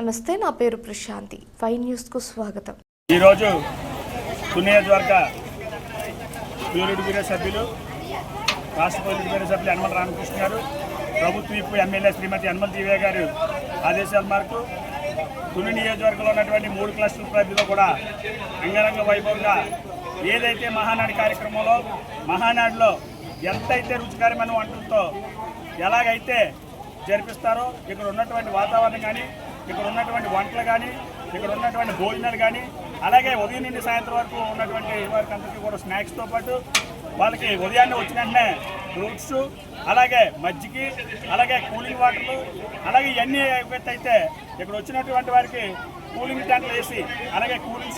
నమస్తే, నా పేరు ప్రశాంతి. 5 న్యూస్కు స్వాగతం. ఈరోజు నియోజకవర్గ ప్యూరిటీ బ్యూరో సభ్యులు, రాష్ట్ర ప్యూరిటీ బ్యూరో సభ్యులు యనమల రామకృష్ణ గారు, ప్రభుత్వ విప్ ఎమ్మెల్యే శ్రీమతి యనమల దివ్య గారు ఆదేశాల మేరకు తుని నియోజకవర్గంలో ఉన్నటువంటి 3 క్లస్టర్ పరిధిలో కూడా అంగరంగ వైభవంగా ఏదైతే మహానాడు కార్యక్రమంలో మహానాడులో ఎంతైతే రుచికరమైన వంటలతో ఎలాగైతే జరిపిస్తారో ఇక్కడ ఉన్నటువంటి వాతావరణం కానీ, ఇక్కడ ఉన్నటువంటి వంటలు కానీ, ఇక్కడ ఉన్నటువంటి భోజనాలు కానీ, అలాగే ఉదయం నుండి సాయంత్రం వరకు ఉన్నటువంటి వారికి అందరికీ కూడా స్నాక్స్తో పాటు వాళ్ళకి ఉదయాన్నే వచ్చిన వెంటనే ఫ్రూట్స్, అలాగే మజ్జిగి, అలాగే కూలింగ్ వాటర్లు, అలాగే ఇవన్నీ అయితే ఇక్కడ వచ్చినటువంటి వారికి కూలింగ్ ట్యాంకులు వేసి, అలాగే కూలింగ్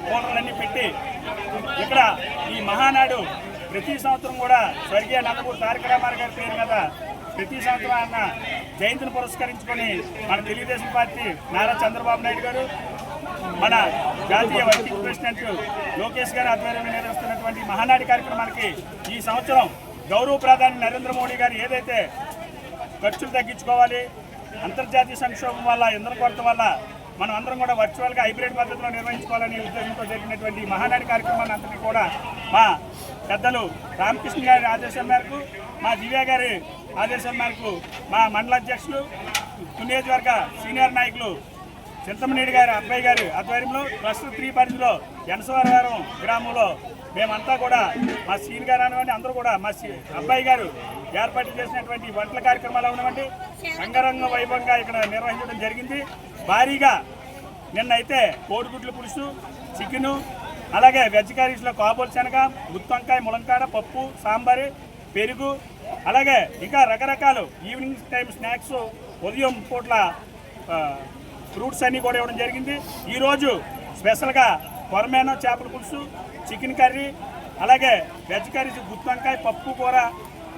కూలర్లన్నీ పెట్టి ఇక్కడ ఈ మహానాడు ప్రతి సంవత్సరం కూడా స్వర్గీయ నందమూరి తారక రామారావు గారి పేరు మీద ప్రతి సంవత్సరం ఆయన జయంతిని పురస్కరించుకొని మన తెలుగుదేశం పార్టీ నారా చంద్రబాబు నాయుడు గారు, మన జాతీయ వర్కింగ్ ప్రెసిడెంట్ లోకేష్ గారి ఆధ్వర్యంలో నిర్వహిస్తున్నటువంటి మహానాడు కార్యక్రమానికి ఈ సంవత్సరం గౌరవ ప్రధాని నరేంద్ర మోడీ గారు ఏదైతే ఖర్చులు తగ్గించుకోవాలి, అంతర్జాతీయ సంక్షోభం వల్ల, ఇంధన కొరత వల్ల మనం అందరం కూడా వర్చువల్గా హైబ్రిడ్ పద్ధతిలో నిర్వహించుకోవాలనే ఉద్దేశంతో జరిగినటువంటి మహానాడు కార్యక్రమాన్ని అంతటి కూడా మా పెద్దలు రామకృష్ణ గారి ఆదేశాల మేరకు, మా దివ్య గారి ఆదేశాల మేరకు మా మండల అధ్యక్షులు, నియోజకవర్గ సీనియర్ నాయకులు చింతమనేడి గారి అబ్బాయి గారి ఆధ్వర్యంలో క్లస్టర్ 3 పరిధిలో ఎనసవరం గ్రామంలో మేమంతా కూడా మా సీనియర్ గారు అనవండి, అందరూ కూడా మా అబ్బాయి గారు ఏర్పాటు చేసినటువంటి వంటల కార్యక్రమాలు అవనివ్వండి అంగరంగ వైభవంగా ఇక్కడ నిర్వహించడం జరిగింది. భారీగా నిన్నైతే కోడిగుడ్ల పులుసు, చికెను, అలాగే వెజ్ కర్రీస్లో కాబోలు శనగ, గుత్తొంకాయ, ములంకాడ, పప్పు, సాంబారు, పెరుగు, అలాగే ఇంకా రకరకాలు ఈవినింగ్ టైం స్నాక్స్, ఉదయం పూట్ల ఫ్రూట్స్ అన్నీ కూడా ఇవ్వడం జరిగింది. ఈరోజు స్పెషల్గా కొరమేనో చేపల పులుసు, చికెన్ కర్రీ, అలాగే వెజ్ కర్రీస్, గుత్తొంకాయ, పప్పు కూర,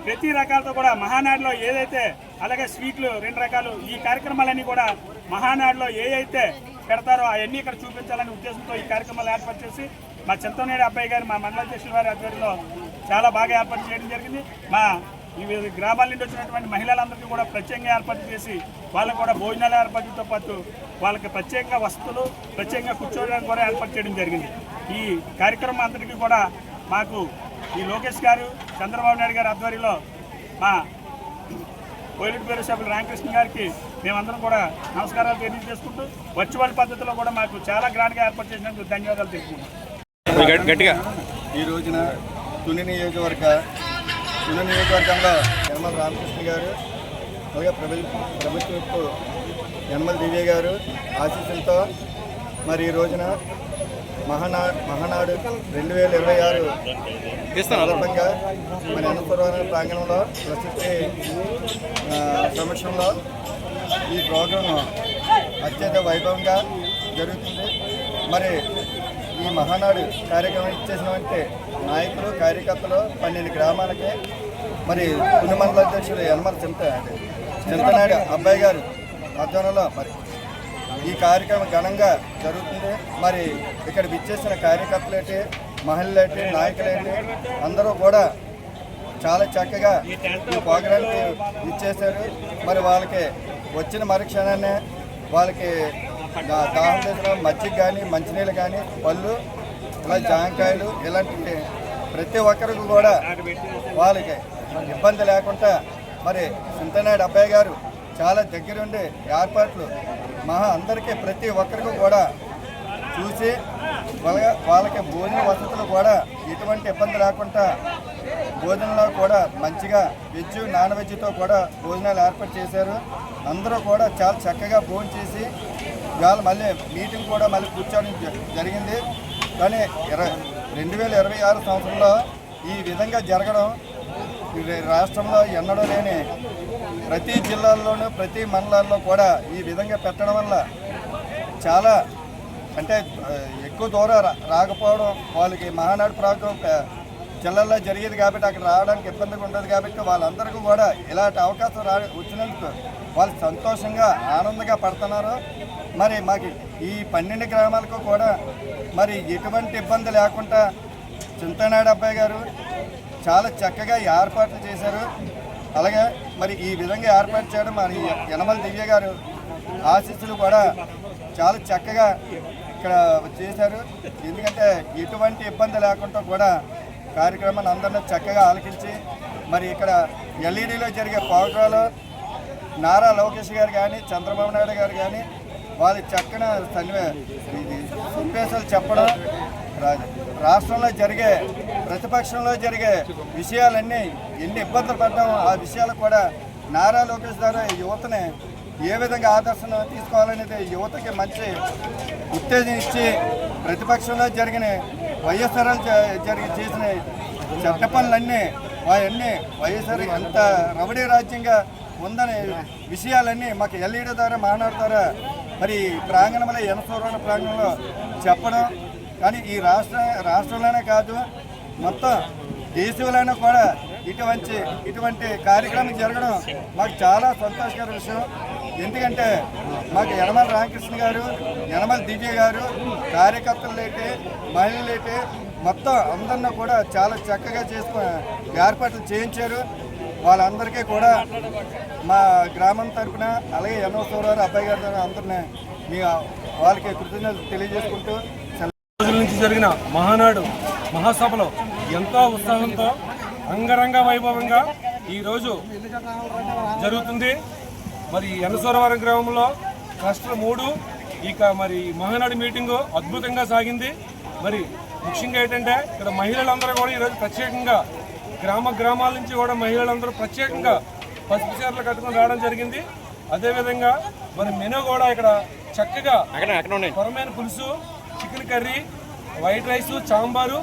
ప్రతి రకాలతో కూడా మహానాడులో ఏదైతే, అలాగే స్వీట్లు 2 రకాలు, ఈ కార్యక్రమాలన్నీ కూడా మహానాడులో ఏదైతే పెడతారో అవన్నీ ఇక్కడ చూపించాలనే ఉద్దేశంతో ఈ కార్యక్రమాలు ఏర్పాటు చేసి మా చింతమనేడి అబ్బాయి గారు, మా మండల అధ్యక్షుల వారి ఆధ్వర్యంలో చాలా బాగా ఏర్పాటు చేయడం జరిగింది. మా ఈ గ్రామాల నుండి వచ్చినటువంటి మహిళలందరికీ కూడా ప్రత్యేకంగా ఏర్పాటు చేసి వాళ్ళకు కూడా భోజనాల ఏర్పాటుతో పాటు వాళ్ళకి ప్రత్యేకంగా వసతులు, ప్రత్యేకంగా కూర్చోవడానికి కూడా ఏర్పాటు చేయడం జరిగింది. ఈ కార్యక్రమం అంతటికీ కూడా మాకు ఈ లోకేష్ గారు, చంద్రబాబు నాయుడు గారి ఆధ్వర్యంలో మా పొలిట్ బ్యూరో సభ్యులు రామకృష్ణ గారికి మేమందరం కూడా నమస్కారాలు తెలియజేసుకుంటూ వర్చువల్ పద్ధతిలో కూడా మాకు చాలా గ్రాండ్గా ఏర్పాటు చేసినందుకు ధన్యవాదాలు తెలుపుకుంటాం. ఈ రోజున తుని నియోజకవర్గంలో యనమల రామకృష్ణ గారు, అలాగే ప్రభుత్వ యనమల దివ్య గారు ఆశీస్సులతో మరి ఈ రోజున మహానాడు 2026 సందర్భంగా మన అనంతపురం ప్రాంగణంలో ప్రసిద్ధి సమక్షంలో ఈ ప్రోగ్రాం అత్యంత వైభవంగా జరుగుతుంది. మరి ఈ మహానాడు కార్యక్రమం ఇచ్చేసినటువంటి నాయకులు, కార్యకర్తలు 12 గ్రామాలకి మరి తుని మండల అధ్యక్షులు యనమల చింతనాడు అబ్బాయి గారు ఆధ్వర్యంలో మరి ఈ కార్యక్రమం ఘనంగా జరుగుతుంది. మరి ఇక్కడ విచ్చేసిన కార్యకర్తలేంటి, మహిళలేంటి, నాయకులేంటి అందరూ కూడా చాలా చక్కగా ఈ ప్రోగ్రాంకి ఇచ్చేశారు. మరి వాళ్ళకి వచ్చిన మరుక్షణాన్ని వాళ్ళకి దాహం చేసిన మజ్జిగ కానీ, మంచినీళ్ళు కానీ, పళ్ళు, ఇలా జాంకాయలు, ఇలాంటి ప్రతి ఒక్కరికి కూడా వాళ్ళకి ఇబ్బంది లేకుండా మరి చింతనాడు అబ్బాయి గారు చాలా దగ్గరుండి ఏర్పాట్లు అందరికీ ప్రతి ఒక్కరికి కూడా చూసి వాళ్ళకి భోజన వసతులు కూడా ఎటువంటి ఇబ్బంది లేకుండా భోజనంలో కూడా మంచిగా వెజ్, నాన్ వెజ్తో కూడా భోజనాలు ఏర్పాటు చేశారు. అందరూ కూడా చాలా చక్కగా భోజనం చేసి ఇవాళ మళ్ళీ మీటింగ్ కూడా మళ్ళీ కూర్చోవడం జరిగింది. కానీ 2026 సంవత్సరంలో ఈ విధంగా జరగడం రాష్ట్రంలో ఎన్నడూ లేని, ప్రతి జిల్లాల్లోనూ ప్రతి మండలాల్లో కూడా ఈ విధంగా పెట్టడం వల్ల చాలా అంటే ఎక్కువ దూరం రాకపోవడం, వాళ్ళకి మహానాడు ప్రోగ్రాం జిల్లాల్లో జరిగేది కాబట్టి అక్కడ రావడానికి ఇబ్బందిగా ఉండదు కాబట్టి వాళ్ళందరికీ కూడా ఇలాంటి అవకాశం వచ్చినందుకు వాళ్ళు సంతోషంగా ఆనందంగా పడుతున్నారు. మరి మాకు ఈ 12 గ్రామాలకు కూడా మరి ఎటువంటి ఇబ్బంది లేకుండా చింతనాడు అబ్బాయి గారు చాలా చక్కగా ఏర్పాట్లు చేశారు. అలాగే మరి ఈ విధంగా ఏర్పాటు చేయడం మరి యనమల దివ్య గారు ఆశీస్సులు కూడా చాలా చక్కగా ఇక్కడ చేశారు. ఎందుకంటే ఎటువంటి ఇబ్బంది లేకుండా కూడా కార్యక్రమాన్ని అందరినీ చక్కగా ఆలకించి మరి ఇక్కడ ఎల్ఈడిలో జరిగే ప్రోగ్రాంలో నారా లోకేష్ గారు కానీ చంద్రబాబు నాయుడు గారు కానీ వాళ్ళు చక్కని సన్నివేశాలు చెప్పడం, రాష్ట్రంలో జరిగే ప్రతిపక్షంలో జరిగే విషయాలన్నీ ఎన్ని ఇబ్బందులు పడ్డామో ఆ విషయాలు కూడా నారా లోకేష్ గారు యువతని ఏ విధంగా ఆదర్శం తీసుకోవాలనేది యువతకి మంచి ఉత్తేజం ఇచ్చి ప్రతిపక్షంలో జరిగిన వైఎస్ఆర్ చేసిన చెడ్డ పనులన్నీ అవన్నీ వైఎస్ఆర్ ఎంత రబడీ రాజ్యంగా ఉందనే విషయాలన్నీ మాకు ఎల్ఈడి ద్వారా మహానాడు ద్వారా మరి ప్రాంగణంలో ఎనసూరణ ప్రాంగణంలో చెప్పడం. కానీ ఈ రాష్ట్రంలోనే కాదు మొత్తం దేశంలోనే కూడా ఇటువంటి కార్యక్రమం జరగడం మాకు చాలా సంతోషకర విషయం. ఎందుకంటే మాకు యనమల రామకృష్ణ గారు, యనమల దివ్య గారు, కార్యకర్తలు అయితే మహిళలు అయితే మొత్తం అందరినీ కూడా చాలా చక్కగా ఏర్పాట్లు చేయించారు. వాళ్ళందరికీ కూడా మా గ్రామం తరఫున అలాగే ఎన్నోసూరారు అబ్బాయి గారి తరఫున అందరినీ వాళ్ళకి కృతజ్ఞతలు తెలియజేసుకుంటూ రోజుల నుంచి జరిగిన మహానాడు మహాసభలో ఎంతో ఉత్సాహంతో అంగరంగ వైభవంగా ఈరోజు జరుగుతుంది. మరి ఎన్నసూరవరం గ్రామంలో క్లస్టర్ 3 ఇక మరి మహానాడు మీటింగు అద్భుతంగా సాగింది. మరి ముఖ్యంగా ఏంటంటే ఇక్కడ మహిళలందరూ కూడా ఈరోజు ప్రత్యేకంగా గ్రామాల నుంచి కూడా మహిళలందరూ ప్రత్యేకంగా పసుపు చీరలు కట్టుకొని రావడం జరిగింది. అదేవిధంగా మరి మెనూ కూడా ఇక్కడ చక్కగా కొరమైన పులుసు, chicken curry, white rice, sambar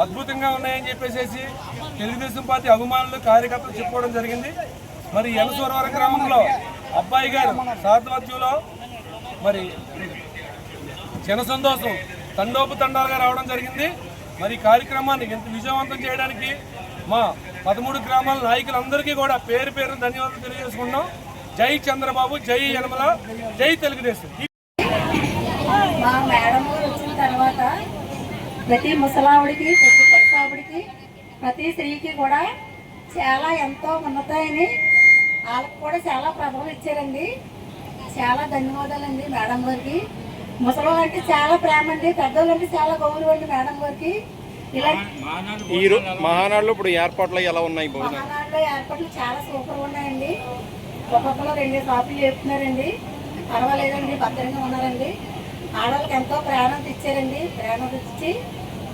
అద్భుతంగా ఉన్నాయని చెప్పేసి తెలుగుదేశం పార్టీ అభిమానులు కార్యకర్తలు చెప్పుకోవడం జరిగింది. మరి ఎన్నసూరవరం గ్రామంలో అబ్బాయి గారు సాధ్వత్యంలో మరి జన సంతోషం తండోపతండాలుగా రావడం జరిగింది. మరి కార్యక్రమాన్ని ఎంత విజయవంతం చేయడానికి మా 13 గ్రామాల నాయకులందరికీ కూడా పేరు పేరు ధన్యవాదాలు తెలియజేసుకుంటాం. జై చంద్రబాబు, జై యనమల, జై తెలుగుదేశం. మా మేడం వచ్చిన తర్వాత ప్రతి ముసలావిడికి, ప్రతి పడుసావిడికి, ప్రతి స్త్రీకి కూడా చాలా ఎంతో ఉన్నతాయని వాళ్ళకి కూడా చాలా ప్రభావం ఇచ్చారండి. చాలా ధన్యవాదాలండి మేడం గారికి. ముసలి అంటే చాలా ప్రేమ అండి, పెద్దోళ్ళు అంటే చాలా గౌరవం అండి మేడం గారికి. ఇలా మహానాడులో ఇప్పుడు ఏర్పాట్లు ఎలా ఉన్నాయి? మహానాడులో ఏర్పాట్లు చాలా సూపర్గా ఉన్నాయండి. ఒక్కొక్కరు 2 షాపులు చెప్తున్నారండి. పర్వాలేదండి, భద్రంగా ఉన్నారండి. ఆడవాళ్ళకి ఎంతో ప్రేరణ ఇచ్చారండి. ప్రేరణ ఇచ్చి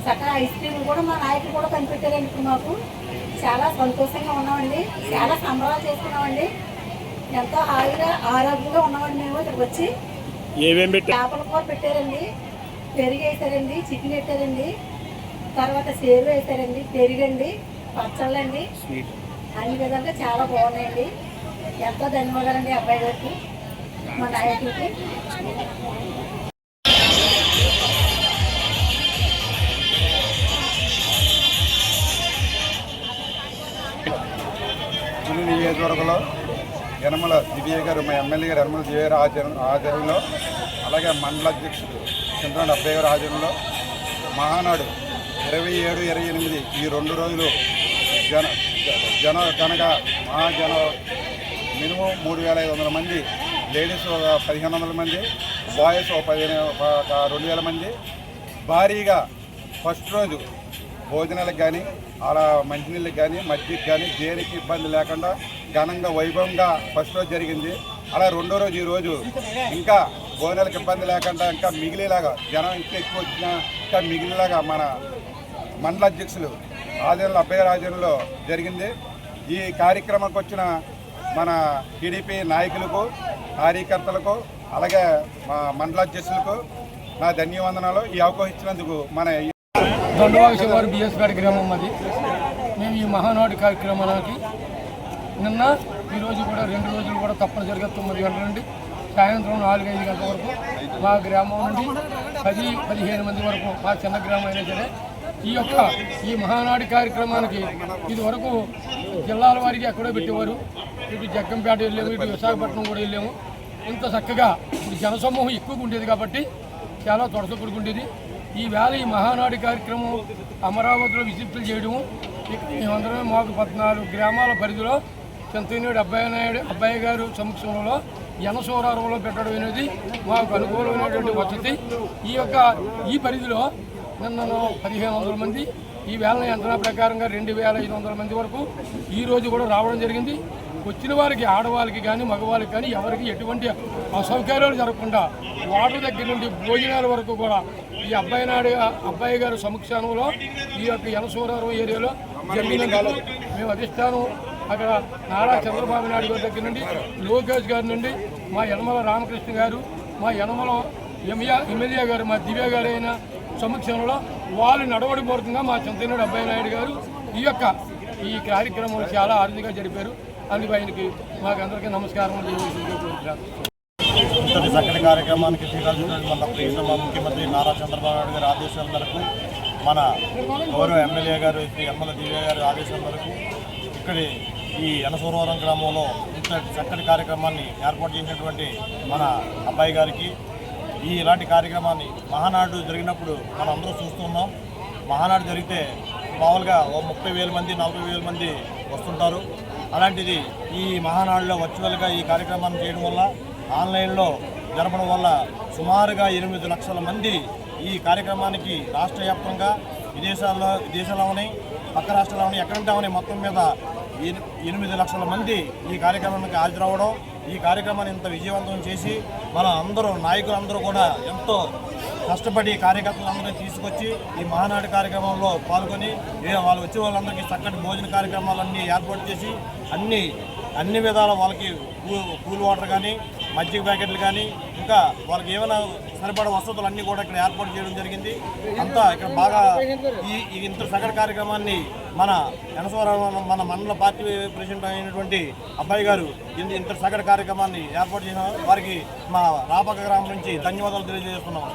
చక్కగా ఐస్ క్రీమ్ కూడా మా నాయకులు కూడా కనిపెట్టారండి. ఇప్పుడు మాకు చాలా సంతోషంగా ఉన్నామండి. చాలా సంబరాలు చేసుకున్నామండి. ఎంతో హాయిగా ఆరోగ్యంగా ఉన్నామండి. మేము ఇక్కడికి వచ్చి చేపల కూర పెట్టారండి, పెరుగు వేసారండి, చికెన్ పెట్టారండి, తర్వాత సేరు వేసారండి, పెరుగండి, పచ్చళ్ళండి, అన్ని విధాలుగా చాలా బాగున్నాయండి. ఎంతో ధన్యవాదాలండి అబ్బాయి గారికి, మా నాయకుడికి. నియోజకవర్గంలో యనమల దివ్య గారు, మా ఎమ్మెల్యే గారు యనమల దివ్య గారు ఆధ్వర్యంలో, అలాగే మండల అధ్యక్షుడు చంద్రబాబు అబ్బాయి గారు ఆధ్వర్యంలో మహానాడు 27, 28 ఈ 2 రోజులు జనగా మహాజన మినిమం 3500 మంది, లేడీస్ 1500 మంది, బాయ్స్ 2000 మంది భారీగా ఫస్ట్ రోజు భోజనాలకు కానీ అలా మంచినీళ్ళకి కానీ మజ్జిగకి కానీ దేనికి ఇబ్బంది లేకుండా ఘనంగా వైభవంగా ఫస్ట్ రోజు జరిగింది. అలా 2వ రోజు ఈరోజు ఇంకా భోజనాలకు ఇబ్బంది లేకుండా ఇంకా మిగిలేలాగా జనం ఇంకా ఎక్కువ వచ్చినా ఇంకా మిగిలేలాగా మన మండల అధ్యక్షులు ఆధ్వర్యంలో అబ్బాయి ఆధ్వర్యంలో జరిగింది. ఈ కార్యక్రమానికి వచ్చిన మన టీడీపీ నాయకులకు, కార్యకర్తలకు, అలాగే మా మండల అధ్యక్షులకు నా ధన్యవాదాలు. ఈ అవకాశం ఇచ్చినందుకు మన దొండవాగశివారు బిఎస్ గారి గ్రామం అది. మేము ఈ మహానాడు కార్యక్రమానికి నిన్న ఈరోజు కూడా 2 రోజులు కూడా తప్పనిసరిగా 9 గంటల నుండి సాయంత్రం 4-5 గంటల వరకు మా గ్రామం నుండి 10-15 మంది వరకు, మా చిన్న గ్రామం అయినా సరే ఈ మహానాడు కార్యక్రమానికి ఇది వరకు జిల్లాల వారికి ఎక్కడో పెట్టేవారు. ఇటు జగ్గంపేట వెళ్ళాము, ఇటు విశాఖపట్నం కూడా వెళ్ళాము. ఇంత చక్కగా ఇప్పుడు జనసమూహం ఎక్కువగా ఉండేది కాబట్టి చాలా తొడసపడుకుండేది. ఈవేళ ఈ మహానాడు కార్యక్రమం అమరావతిలో విజిట్లు చేయడము, ఇక్కడ మేమందరమే మాకు 14 గ్రామాల పరిధిలో చింతనేడు అబ్బాయి గారు సమక్షంలో యనసూరారంలో పెట్టడం అనేది మాకు అనుకూలమైనటువంటి వసతి. ఈ పరిధిలో నిన్న 1500 మంది, ఈ వేళ అంచనా ప్రకారంగా 2500 మంది వరకు ఈరోజు కూడా రావడం జరిగింది. వచ్చిన వారికి, ఆడవాళ్ళకి కానీ మగవాళ్ళకి కానీ ఎవరికి ఎటువంటి అసౌకర్యాలు జరగకుండా వాటర్ దగ్గర నుండి భోజనాల వరకు కూడా ఈ అబ్బాయి గారి సమక్షంలో ఈ యొక్క యనసూరారం ఏరియాలో జరిగినందుకు మేము అధిష్టానం అక్కడ నారా చంద్రబాబు నాయుడు గారి దగ్గర నుండి, లోకేష్ గారి నుండి, మా యనమల రామకృష్ణ గారు, మా యనమల ఎమ్మెల్యే గారు, మా దివ్య గారు అయిన సమక్షంలో వాళ్ళు నడవడి పూర్వకంగా మా చింతనాడు అబ్బాయి నాయుడు గారు ఈ కార్యక్రమం చాలా ఆనందంగా జరిపారు. అందుకు ఆయనకి మాకందరికీ నమస్కారం తెలియజేసుకుంటున్నాను. ఇంతటి చక్కటి కార్యక్రమానికి శ్రీకాకుళం మన ప్రియతమ ముఖ్యమంత్రి నారా చంద్రబాబు నాయుడు గారి ఆదేశాల మేరకు, మన గౌరవ ఎమ్మెల్యే గారు శ్రీ యనమల దివ్య గారి ఆదేశాల మేరకు ఇక్కడి ఈ యనసూరవరం గ్రామంలో ఇంత చక్కటి కార్యక్రమాన్ని ఏర్పాటు చేసినటువంటి మన అబ్బాయి గారికి, ఇలాంటి కార్యక్రమాన్ని మహానాడు జరిగినప్పుడు మనం అందరూ చూస్తున్నాం. మహానాడు జరిగితే మామూలుగా 30,000 మంది 40,000 మంది వస్తుంటారు. అలాంటిది ఈ మహానాడులో వర్చువల్గా ఈ కార్యక్రమాన్ని చేయడం వల్ల, ఆన్లైన్లో జరపడం వల్ల సుమారుగా 8 లక్షల మంది ఈ కార్యక్రమానికి రాష్ట్ర వ్యాప్తంగా విదేశాల్లోని పక్క రాష్ట్రాల్లోని ఎక్కడంటే మొత్తం మీద 8 లక్షల మంది ఈ కార్యక్రమానికి హాజరవ్వడం, ఈ కార్యక్రమాన్ని ఇంత విజయవంతం చేసి మన అందరూ నాయకులందరూ కూడా ఎంతో కష్టపడి కార్యకర్తలందరినీ తీసుకొచ్చి ఈ మహానాడు కార్యక్రమంలో పాల్గొని వాళ్ళు వచ్చే వాళ్ళందరికీ చక్కటి భోజన కార్యక్రమాలన్నీ ఏర్పాటు చేసి అన్ని విధాల వాళ్ళకి కూల్ వాటర్ కానీ, మజ్జిగ ప్యాకెట్లు కానీ, ఇంకా వాళ్ళకి ఏమైనా సరిపడే వసతులు అన్నీ కూడా ఇక్కడ ఏర్పాటు చేయడం జరిగింది. అంతా ఇక్కడ బాగా ఈ ఇంత చక్కటి కార్యక్రమాన్ని మన యనసూరవరం మన మండల పార్టీ ప్రెసిడెంట్ అయినటువంటి అబ్బాయి గారు ఇంత చక్కటి కార్యక్రమాన్ని ఏర్పాటు చేసిన వారికి మా రాపక గ్రామం నుంచి ధన్యవాదాలు తెలియజేస్తున్నాం.